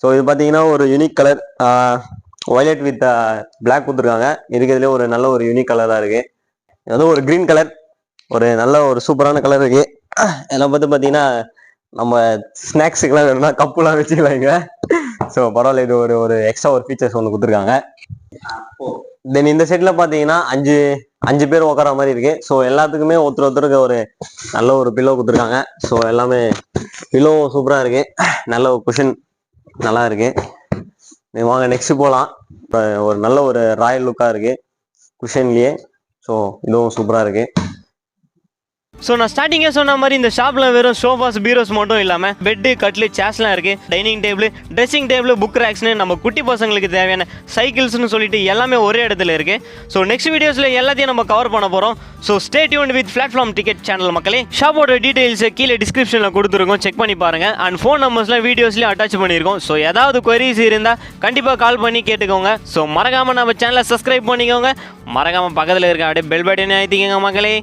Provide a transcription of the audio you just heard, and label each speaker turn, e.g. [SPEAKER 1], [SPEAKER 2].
[SPEAKER 1] So இது பார்த்தீங்கன்னா ஒரு unique colour violet with black கொடுத்துருக்காங்க. இருக்கிறதுலே ஒரு நல்ல ஒரு யூனிக் கலராக இருக்கு. இது வந்து ஒரு கிரீன் கலர், ஒரு நல்ல ஒரு சூப்பரான கலர் இருக்கு. இதெல்லாம் பார்த்து பார்த்தீங்கன்னா நம்ம ஸ்நாக்ஸுக்கெல்லாம் வேணும்னா கப்புலாம் வச்சுக்கலாங்க. ஸோ பரவாயில்ல, இது ஒரு ஒரு எக்ஸ்ட்ரா ஒரு ஃபீச்சர்ஸ் ஒன்று கொடுத்துருக்காங்க. தென் இந்த செட்டில் பார்த்தீங்கன்னா அஞ்சு பேர் உட்கார மாதிரி இருக்கு. ஸோ எல்லாத்துக்குமே ஒருத்தருக்கு ஒரு நல்ல ஒரு பில்லோ கொடுத்துருக்காங்க. ஸோ எல்லாமே பில்லோ சூப்பராக இருக்கு, நல்ல ஒரு குஷன் நல்லா இருக்கு. வாங்க நெக்ஸ்ட் போகலாம். ஒரு நல்ல ஒரு ராயல் லுக்காக இருக்கு குஷன்லேயே. ஸோ இதுவும் சூப்பராக இருக்கு.
[SPEAKER 2] ஸோ நான் ஸ்டார்டிங்கே சொன்ன மாதிரி இந்த ஷாப்பில் வெறும் சோஃபாஸ் பீரோஸ் மட்டும் இல்லாமல் பெட்டு கட்லு சேர்ஸ்லாம் இருக்குது. Dining table, dressing table, book ரேக்ஸ்னு நம்ம குட்டி பசங்களுக்கு தேவையான சைக்கிள்ஸ்னு சொல்லிட்டு எல்லாமே ஒரே இடத்துல இருக்குது. ஸோ நெக்ஸ்ட் வீடியோஸில் எல்லாத்தையும் நம்ம கவர் பண்ண போகிறோம். So stay tuned with platform ticket channel மக்களே. ஷாப்போட டீட்டெயில்ஸை கீழே டிஸ்கிரிப்ஷனில் கொடுத்துருக்கோம், செக் பண்ணி பாருங்கள். அண்ட் ஃபோன் நம்பர்ஸ்லாம் வீடியோஸ்லேயும் அட்டாச் பண்ணியிருக்கோம். ஸோ ஏதாவது குவரிஸ் இருந்தால் கண்டிப்பாக கால் பண்ணி கேட்டுக்கோங்க. ஸோ மறக்காமல் நம்ம சேனலை சப்ஸ்கிரைப் பண்ணிக்கோங்க. மறக்காமல் பக்கத்தில் இருக்க அப்படியே பெல் பட்டனை அழுத்திக்கோங்க மக்களே.